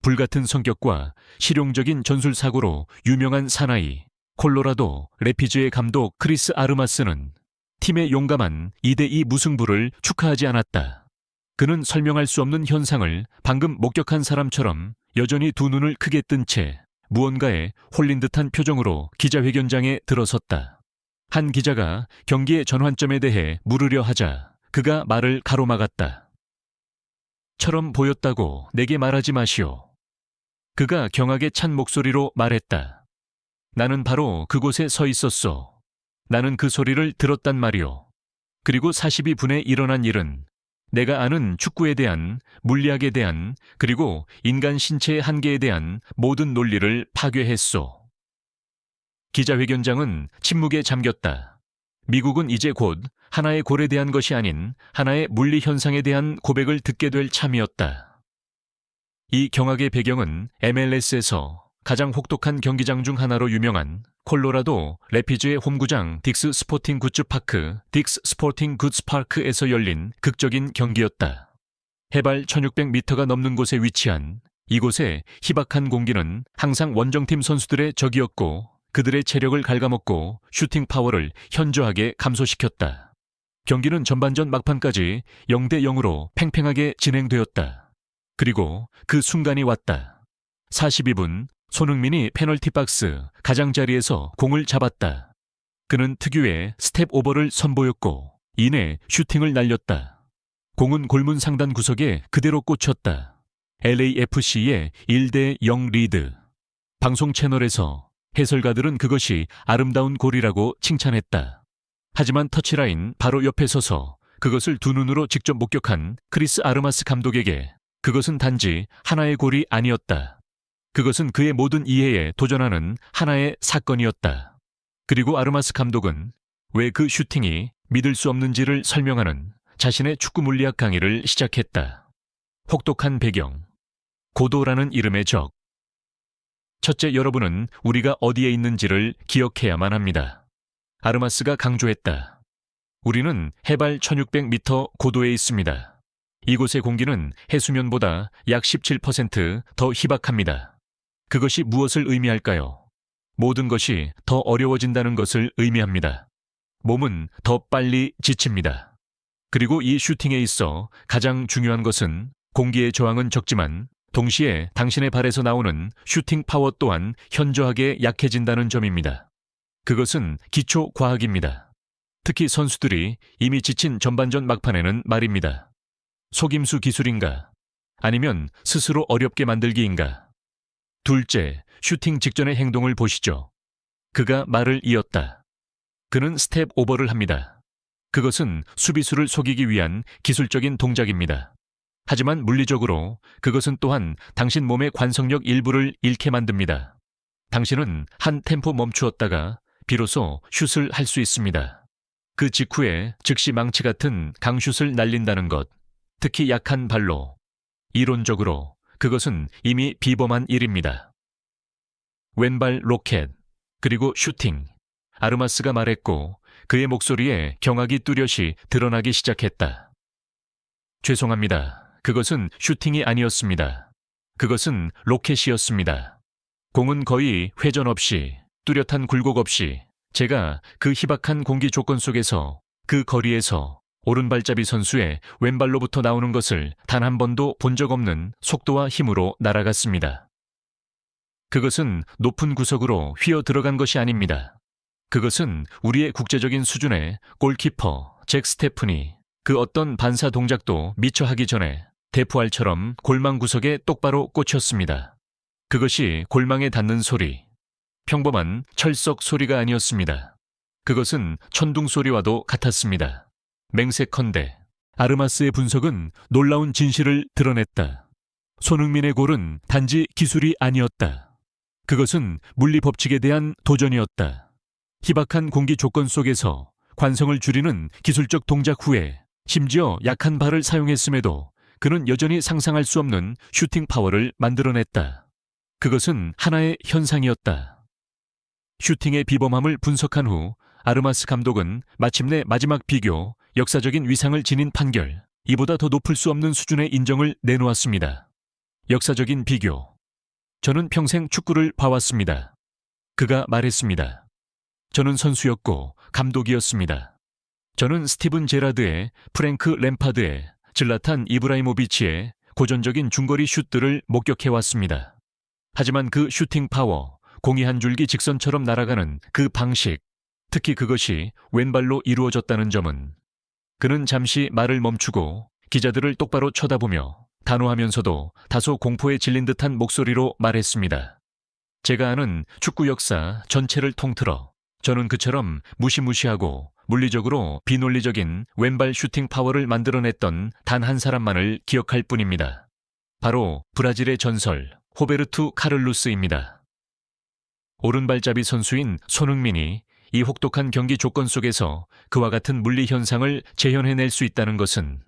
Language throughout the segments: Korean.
불같은 성격과 실용적인 전술사고로 유명한 사나이 콜로라도 래피즈의 감독 크리스 아르마스는 팀의 용감한 2대2 무승부를 축하하지 않았다. 그는 설명할 수 없는 현상을 방금 목격한 사람처럼 여전히 두 눈을 크게 뜬 채 무언가에 홀린 듯한 표정으로 기자회견장에 들어섰다. 한 기자가 경기의 전환점에 대해 물으려 하자 그가 말을 가로막았다. 처럼 보였다고 내게 말하지 마시오. 그가 경악에 찬 목소리로 말했다. 나는 바로 그곳에 서 있었소. 나는 그 소리를 들었단 말이오. 그리고 42분에 일어난 일은 내가 아는 축구에 대한, 물리학에 대한, 그리고 인간 신체의 한계에 대한 모든 논리를 파괴했소. 기자회견장은 침묵에 잠겼다. 미국은 이제 곧 하나의 골에 대한 것이 아닌 하나의 물리 현상에 대한 고백을 듣게 될 참이었다. 이 경악의 배경은 MLS에서 가장 혹독한 경기장 중 하나로 유명한 콜로라도 래피즈의 홈구장 딕스 스포팅 굿즈 파크, 딕스 스포팅 굿즈 파크에서 열린 극적인 경기였다. 해발 1600m가 넘는 곳에 위치한 이곳의 희박한 공기는 항상 원정팀 선수들의 적이었고 그들의 체력을 갉아먹고 슈팅 파워를 현저하게 감소시켰다. 경기는 전반전 막판까지 0대0으로 팽팽하게 진행되었다. 그리고 그 순간이 왔다. 42분 손흥민이 페널티 박스 가장자리에서 공을 잡았다. 그는 특유의 스텝 오버를 선보였고 이내 슈팅을 날렸다. 공은 골문 상단 구석에 그대로 꽂혔다. LAFC의 1대0 리드. 방송 채널에서 해설가들은 그것이 아름다운 골이라고 칭찬했다. 하지만 터치라인 바로 옆에 서서 그것을 두 눈으로 직접 목격한 크리스 아르마스 감독에게 그것은 단지 하나의 골이 아니었다. 그것은 그의 모든 이해에 도전하는 하나의 사건이었다. 그리고 아르마스 감독은 왜 그 슈팅이 믿을 수 없는지를 설명하는 자신의 축구 물리학 강의를 시작했다. 혹독한 배경, 고도라는 이름의 적. 첫째, 여러분은 우리가 어디에 있는지를 기억해야만 합니다. 아르마스가 강조했다. 우리는 해발 1600m 고도에 있습니다. 이곳의 공기는 해수면보다 약 17% 희박합니다. 그것이 무엇을 의미할까요? 모든 것이 더 어려워진다는 것을 의미합니다. 몸은 더 빨리 지칩니다. 그리고 이 슈팅에 있어 가장 중요한 것은 공기의 저항은 적지만 동시에 당신의 발에서 나오는 슈팅 파워 또한 현저하게 약해진다는 점입니다. 그것은 기초 과학입니다. 특히 선수들이 이미 지친 전반전 막판에는 말입니다. 속임수 기술인가? 아니면 스스로 어렵게 만들기인가? 둘째, 슈팅 직전의 행동을 보시죠. 그가 말을 이었다. 그는 스텝 오버를 합니다. 그것은 수비수를 속이기 위한 기술적인 동작입니다. 하지만 물리적으로 그것은 또한 당신 몸의 관성력 일부를 잃게 만듭니다. 당신은 한 템포 멈추었다가 비로소 슛을 할 수 있습니다. 그 직후에 즉시 망치 같은 강슛을 날린다는 것, 특히 약한 발로. 이론적으로 그것은 이미 비범한 일입니다. 왼발 로켓, 그리고 슈팅. 아르마스가 말했고 그의 목소리에 경악이 뚜렷이 드러나기 시작했다. 죄송합니다. 그것은 슈팅이 아니었습니다. 그것은 로켓이었습니다. 공은 거의 회전 없이, 뚜렷한 굴곡 없이 제가 그 희박한 공기 조건 속에서 그 거리에서 오른발잡이 선수의 왼발로부터 나오는 것을 단 한 번도 본 적 없는 속도와 힘으로 날아갔습니다. 그것은 높은 구석으로 휘어 들어간 것이 아닙니다. 그것은 우리의 국제적인 수준의 골키퍼 잭 스테프니 그 어떤 반사 동작도 미처 하기 전에 대포알처럼 골망 구석에 똑바로 꽂혔습니다. 그것이 골망에 닿는 소리, 평범한 철석 소리가 아니었습니다. 그것은 천둥 소리와도 같았습니다. 맹세컨대 아르마스의 분석은 놀라운 진실을 드러냈다. 손흥민의 골은 단지 기술이 아니었다. 그것은 물리 법칙에 대한 도전이었다. 희박한 공기 조건 속에서 관성을 줄이는 기술적 동작 후에 심지어 약한 발을 사용했음에도 그는 여전히 상상할 수 없는 슈팅 파워를 만들어냈다. 그것은 하나의 현상이었다. 슈팅의 비범함을 분석한 후 아르마스 감독은 마침내 마지막 비교, 역사적인 위상을 지닌 판결, 이보다 더 높을 수 없는 수준의 인정을 내놓았습니다. 역사적인 비교, 저는 평생 축구를 봐왔습니다. 그가 말했습니다. 저는 선수였고 감독이었습니다. 저는 스티븐 제라드의, 프랭크 램파드의, 질라탄 이브라이모비치의 고전적인 중거리 슛들을 목격해왔습니다. 하지만 그 슈팅 파워, 공이 한 줄기 직선처럼 날아가는 그 방식, 특히 그것이 왼발로 이루어졌다는 점은, 그는 잠시 말을 멈추고 기자들을 똑바로 쳐다보며 단호하면서도 다소 공포에 질린 듯한 목소리로 말했습니다. 제가 아는 축구 역사 전체를 통틀어 저는 그처럼 무시무시하고 물리적으로 비논리적인 왼발 슈팅 파워를 만들어냈던 단 한 사람만을 기억할 뿐입니다. 바로 브라질의 전설 호베르투 카를로스입니다. 오른발잡이 선수인 손흥민이 이 혹독한 경기 조건 속에서 그와 같은 물리 현상을 재현해낼 수 있다는 것은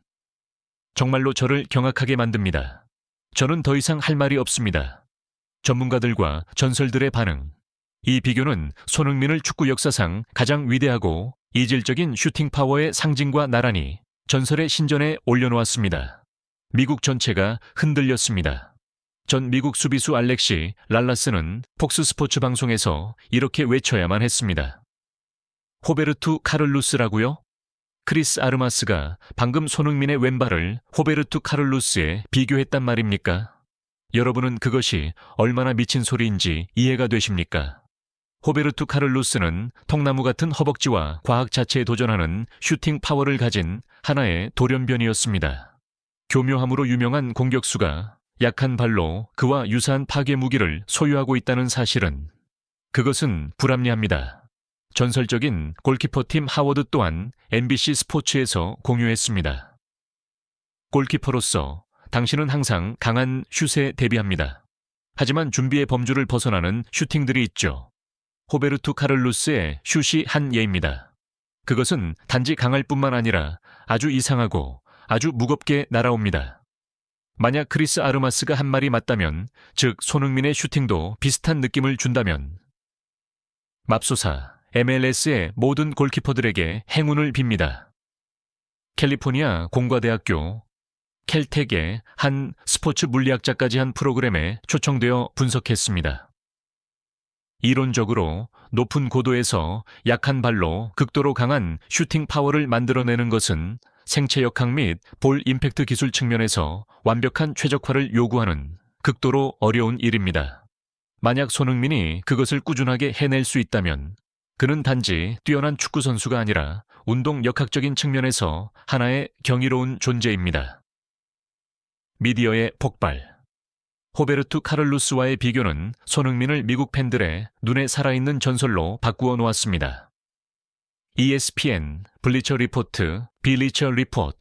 정말로 저를 경악하게 만듭니다. 저는 더 이상 할 말이 없습니다. 전문가들과 전설들의 반응, 이 비교는 손흥민을 축구 역사상 가장 위대하고 이질적인 슈팅 파워의 상징과 나란히 전설의 신전에 올려놓았습니다. 미국 전체가 흔들렸습니다. 전 미국 수비수 알렉시 랄라스는 폭스 스포츠 방송에서 이렇게 외쳐야만 했습니다. 호베르투 카를로스라고요? 크리스 아르마스가 방금 손흥민의 왼발을 호베르투 카를로스에 비교했단 말입니까? 여러분은 그것이 얼마나 미친 소리인지 이해가 되십니까? 호베르투 카를로스는 통나무 같은 허벅지와 과학 자체에 도전하는 슈팅 파워를 가진 하나의 돌연변이었습니다. 교묘함으로 유명한 공격수가 약한 발로 그와 유사한 파괴 무기를 소유하고 있다는 사실은, 그것은 불합리합니다. 전설적인 골키퍼팀 하워드 또한 MBC 스포츠에서 공유했습니다. 골키퍼로서 당신은 항상 강한 슛에 대비합니다. 하지만 준비의 범주를 벗어나는 슈팅들이 있죠. 호베르투 카를로스의 슛이 한 예입니다. 그것은 단지 강할 뿐만 아니라 아주 이상하고 아주 무겁게 날아옵니다. 만약 크리스 아르마스가 한 말이 맞다면, 즉 손흥민의 슈팅도 비슷한 느낌을 준다면, 맙소사 MLS의 모든 골키퍼들에게 행운을 빕니다. 캘리포니아 공과대학교 캘텍의 한 스포츠 물리학자까지 한 프로그램에 초청되어 분석했습니다. 이론적으로 높은 고도에서 약한 발로 극도로 강한 슈팅 파워를 만들어내는 것은 생체 역학 및 볼 임팩트 기술 측면에서 완벽한 최적화를 요구하는 극도로 어려운 일입니다. 만약 손흥민이 그것을 꾸준하게 해낼 수 있다면 그는 단지 뛰어난 축구 선수가 아니라 운동 역학적인 측면에서 하나의 경이로운 존재입니다. 미디어의 폭발. 호베르투 카를로스와의 비교는 손흥민을 미국 팬들의 눈에 살아있는 전설로 바꾸어 놓았습니다. ESPN, 블리처 리포트, 빌리처 리포트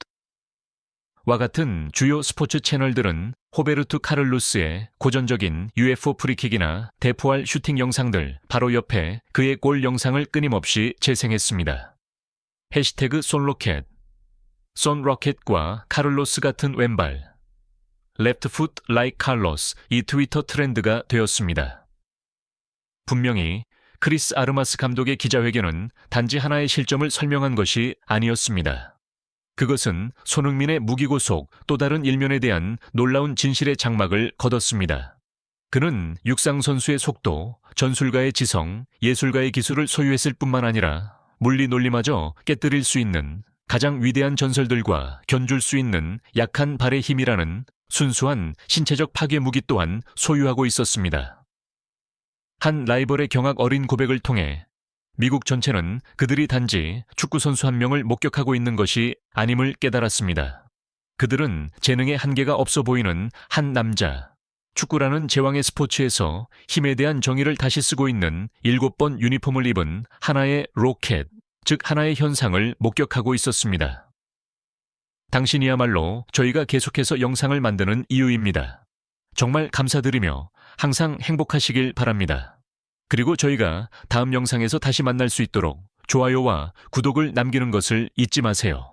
와 같은 주요 스포츠 채널들은 호베르투 카를로스의 고전적인 UFO 프리킥이나 대포알 슈팅 영상들 바로 옆에 그의 골 영상을 끊임없이 재생했습니다. 해시태그 손로켓, 손로켓과 카를로스 같은 왼발, Left foot like Carlos, 이 트위터 트렌드가 되었습니다. 분명히 크리스 아르마스 감독의 기자회견은 단지 하나의 실점을 설명한 것이 아니었습니다. 그것은 손흥민의 무기고 속 또 다른 일면에 대한 놀라운 진실의 장막을 걷었습니다. 그는 육상 선수의 속도, 전술가의 지성, 예술가의 기술을 소유했을 뿐만 아니라 물리 논리마저 깨뜨릴 수 있는 가장 위대한 전설들과 견줄 수 있는 약한 발의 힘이라는 순수한 신체적 파괴 무기 또한 소유하고 있었습니다. 한 라이벌의 경악 어린 고백을 통해 미국 전체는 그들이 단지 축구선수 한 명을 목격하고 있는 것이 아님을 깨달았습니다. 그들은 재능의 한계가 없어 보이는 한 남자, 축구라는 제왕의 스포츠에서 힘에 대한 정의를 다시 쓰고 있는 7번 유니폼을 입은 하나의 로켓, 즉 하나의 현상을 목격하고 있었습니다. 당신이야말로 저희가 계속해서 영상을 만드는 이유입니다. 정말 감사드리며 항상 행복하시길 바랍니다. 그리고 저희가 다음 영상에서 다시 만날 수 있도록 좋아요와 구독을 남기는 것을 잊지 마세요.